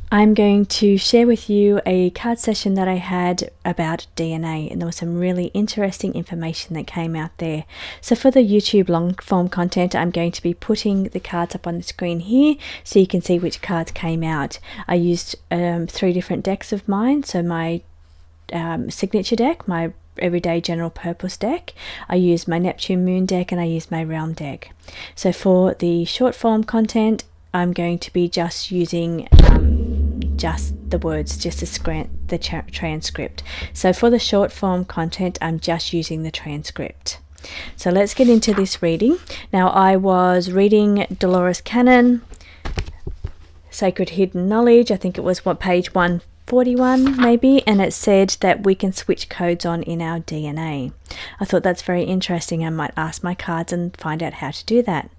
I'm going to share with you a card session that I had about DNA, and there was some really interesting information that came out there. So for the YouTube long form content, I'm going to be putting the cards up on the screen here so you can see which cards came out. I used 3 different decks of mine. So my signature deck, my everyday general purpose deck, I used my Neptune moon deck, and I used my realm deck. So for the short form content, I'm going to be just using just the words, just the transcript. So for the short form content, I'm just using the transcript. So let's get into this reading. Now, I was reading Dolores Cannon, Sacred Hidden Knowledge. I think it was page 141 maybe, and it said that we can switch codes on in our DNA. I thought that's very interesting. I might ask my cards and find out how to do that.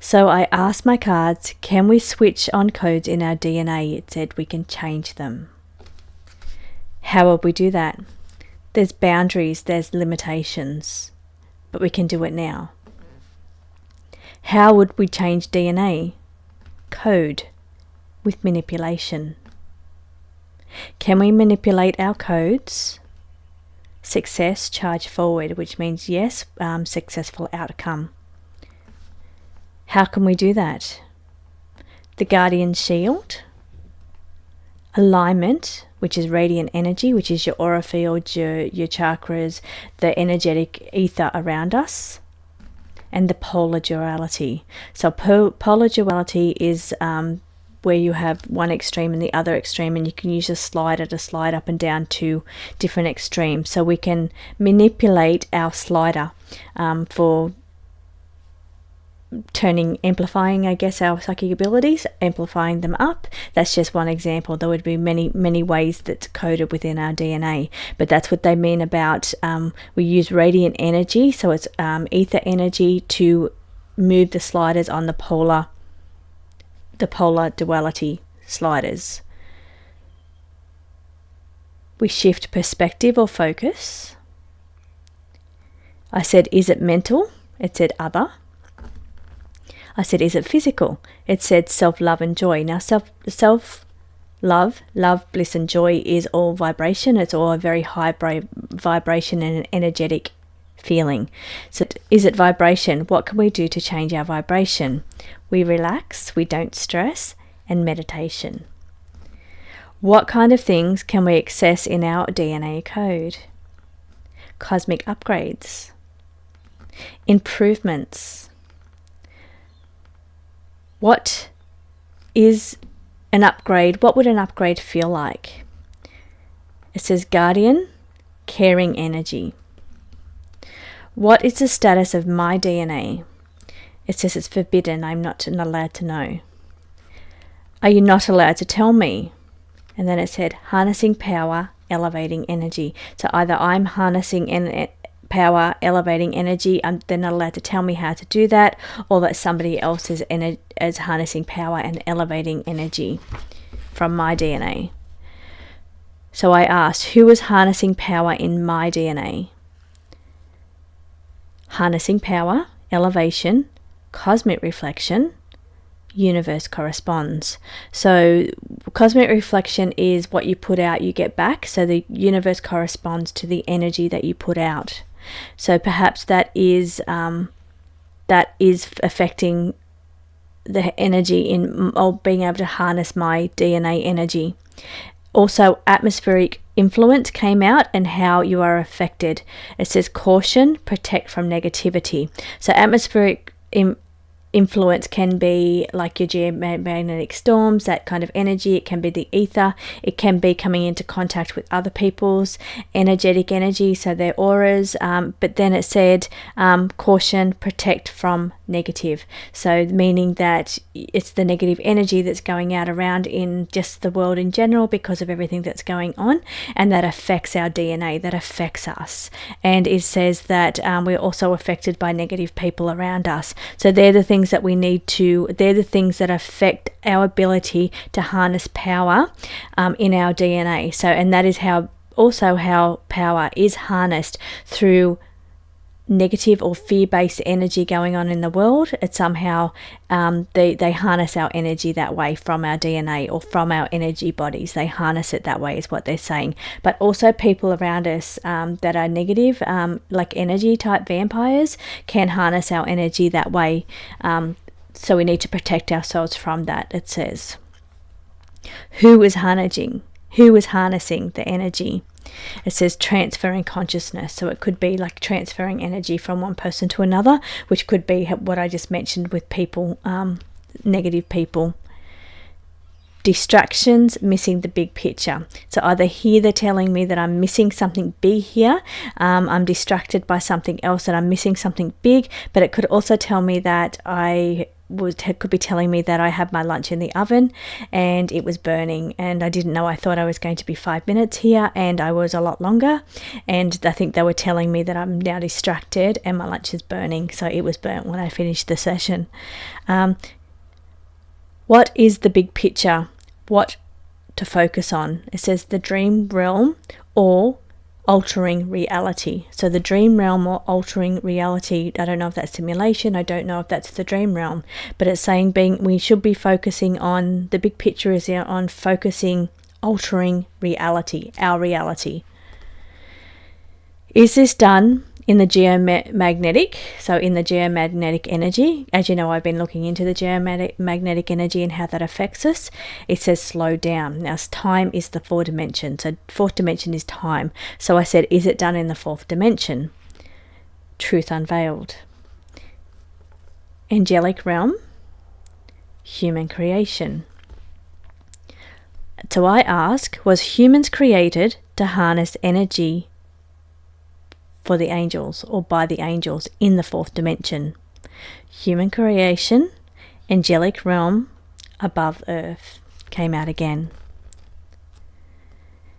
So I asked my cards, can we switch on codes in our DNA? It said we can change them. How would we do that? There's boundaries, there's limitations, but we can do it now. How would we change DNA? Code with manipulation. Can we manipulate our codes? Success, charge forward, which means yes, successful outcome. How can we do that? The Guardian Shield, alignment, which is radiant energy, which is your aura field, your chakras, the energetic ether around us, and the polar duality. So polar duality is where you have one extreme and the other extreme, and you can use a slider to slide up and down to different extremes. So we can manipulate our slider for amplifying, I guess, our psychic abilities, amplifying them up. That's just one example. There would be many ways that's coded within our DNA, but that's what they mean about we use radiant energy, so it's ether energy, to move the sliders on the polar duality sliders. We shift perspective or focus. I said, is it mental? It said other. I said, is it physical? It said self-love and joy. Now, self-love, love, bliss and joy is all vibration. It's all a very high vibration and an energetic feeling. So is it vibration? What can we do to change our vibration? We relax, we don't stress, and meditation. What kind of things can we access in our DNA code? Cosmic upgrades, improvements. What is an upgrade? What would an upgrade feel like? It says guardian, caring energy. What is the status of my DNA? It says it's forbidden. I'm not allowed to know. Are you not allowed to tell me? And then it said harnessing power, elevating energy. So either I'm harnessing power, elevating energy, they're not allowed to tell me how to do that, or that somebody else is harnessing power and elevating energy from my DNA. So I asked, who is harnessing power in my DNA? Harnessing power, elevation, cosmic reflection, universe corresponds. So cosmic reflection is what you put out, you get back. So the universe corresponds to the energy that you put out. So perhaps that is affecting the energy or being able to harness my DNA energy. Also, atmospheric influence came out and how you are affected. It says caution, protect from negativity. So atmospheric influence can be like your geomagnetic storms, that kind of energy. It can be the ether. It can be coming into contact with other people's energetic energy, so their auras. But then it said caution, protect from negative. So meaning that it's the negative energy that's going out around in just the world in general because of everything that's going on, and that affects our DNA, that affects us. And it says that we're also affected by negative people around us. So they're the things that we need to, they're the things that affect our ability to harness power in our DNA. So, and that is how power is harnessed through negative or fear-based energy going on in the world. It's somehow they harness our energy that way from our DNA or from our energy bodies. They harness it that way is what they're saying. But also people around us that are negative, like energy type vampires, can harness our energy that way. So we need to protect ourselves from that, it says. Who is harnessing the energy? It says transferring consciousness. So it could be like transferring energy from one person to another, which could be what I just mentioned with people, negative people. Distractions, missing the big picture. So either here they're telling me that I'm missing something big here, I'm distracted by something else, and I'm missing something big, but it could also tell me that could be telling me that I had my lunch in the oven and it was burning, and I didn't know. I thought I was going to be 5 minutes here and I was a lot longer, and I think they were telling me that I'm now distracted and my lunch is burning, so it was burnt when I finished the session. What is the big picture? What to focus on? It says the dream realm or altering reality. So the dream realm or altering reality, I don't know if that's simulation, I don't know if that's the dream realm, but it's saying we should be focusing on, the big picture is on focusing, altering reality, our reality. Is this done in the geomagnetic, so in the geomagnetic energy? As you know, I've been looking into the geomagnetic energy and how that affects us. It says slow down. Now, time is the fourth dimension, so fourth dimension is time. So I said, is it done in the fourth dimension? Truth unveiled. Angelic realm, human creation. So I ask, was humans created to harness energy for the angels or by the angels in the fourth dimension? Human creation, angelic realm, above earth, came out again.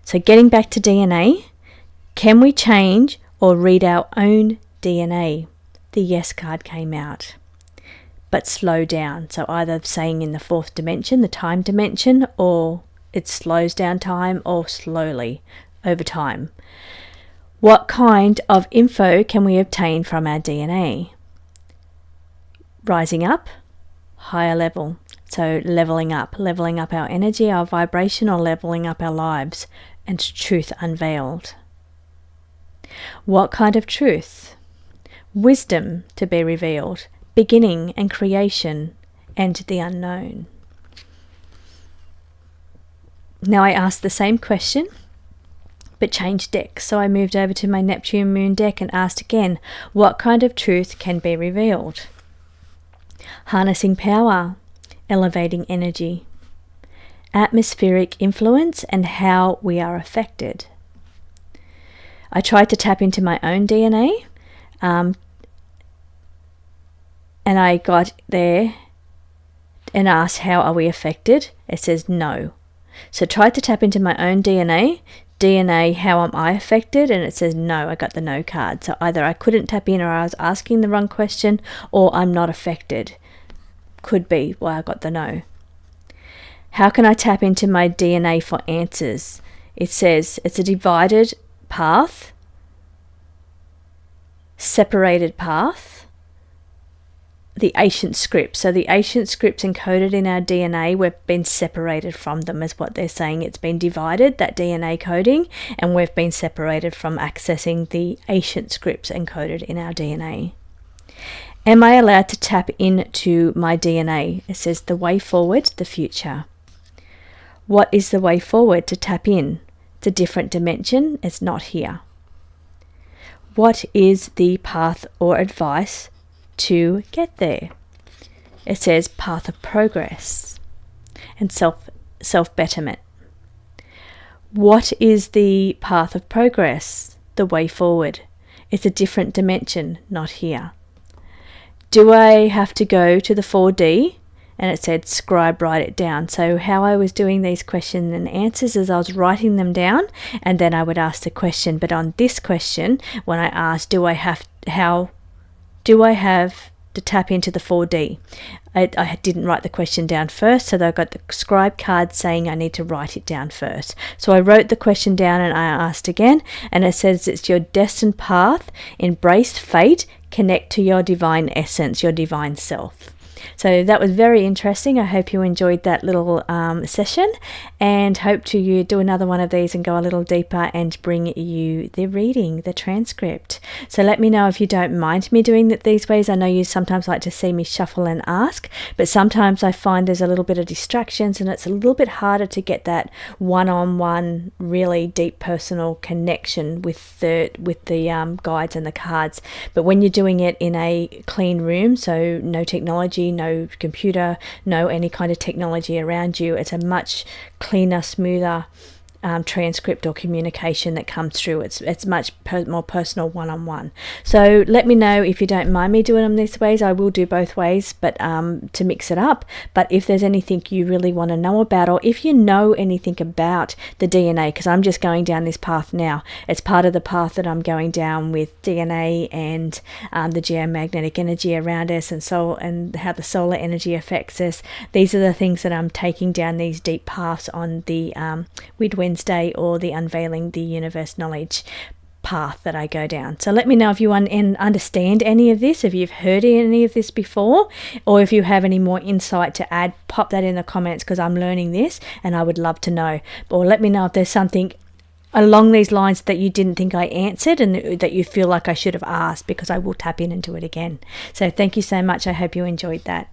So getting back to DNA, can we change or read our own DNA? The yes card came out. But slow down. So either saying in the fourth dimension, the time dimension, or it slows down time, or slowly over time. What kind of info can we obtain from our DNA? Rising up, higher level. So leveling up our energy, our vibration, or leveling up our lives. And truth unveiled. What kind of truth? Wisdom to be revealed, beginning and creation, and the unknown. Now I asked the same question, but changed decks. So I moved over to my Neptune moon deck and asked again, what kind of truth can be revealed? Harnessing power, elevating energy, atmospheric influence, and how we are affected. I tried to tap into my own DNA, and I got there and asked, how are we affected? It says no. So tried to tap into my own DNA, how am I affected? And it says no, I got the no card. So either I couldn't tap in, or I was asking the wrong question, or I'm not affected. Could be why I got the no. How can I tap into my DNA for answers? It says it's a divided path, separated path, the ancient scripts. So the ancient scripts encoded in our DNA, we've been separated from them, is what they're saying. It's been divided, that DNA coding, and we've been separated from accessing the ancient scripts encoded in our DNA. Am I allowed to tap into my DNA? It says the way forward, the future. What is the way forward to tap in? It's a different dimension. It's not here. What is the path or advice to get there? It says path of progress and self-betterment. What is the path of progress? The way forward. It's a different dimension, not here. Do I have to go to the 4D? And it said scribe, write it down. So how I was doing these questions and answers is I was writing them down, and then I would ask the question. But on this question, when I asked, do I have to tap into the 4D. I didn't write the question down first, so I got the scribe card saying I need to write it down first. So I wrote the question down and I asked again, and it says it's your destined path, embrace fate, connect to your divine essence, your divine self. So that was very interesting. I hope you enjoyed that little session, and hope to you do another one of these and go a little deeper and bring you the reading, the transcript. So let me know if you don't mind me doing it these ways. I know you sometimes like to see me shuffle and ask, but sometimes I find there's a little bit of distractions and it's a little bit harder to get that one-on-one, really deep personal connection with the guides and the cards. But when you're doing it in a clean room, so no technology, no computer, no any kind of technology around you, it's a much cleaner, smoother transcript or communication that comes through. It's much more personal, one-on-one. So let me know if you don't mind me doing them these ways. I will do both ways, but to mix it up. But if there's anything you really want to know about, or if you know anything about the DNA, because I'm just going down this path now. It's part of the path that I'm going down with DNA and the geomagnetic energy around us, and how the solar energy affects us. These are the things that I'm taking down these deep paths on the Wednesday, or the Unveiling the Universe Knowledge path that I go down. So let me know if you understand any of this, if you've heard any of this before, or if you have any more insight to add. Pop that in the comments, because I'm learning this and I would love to know. Or let me know if there's something along these lines that you didn't think I answered and that you feel like I should have asked, because I will tap into it again. So thank you so much. I hope you enjoyed that.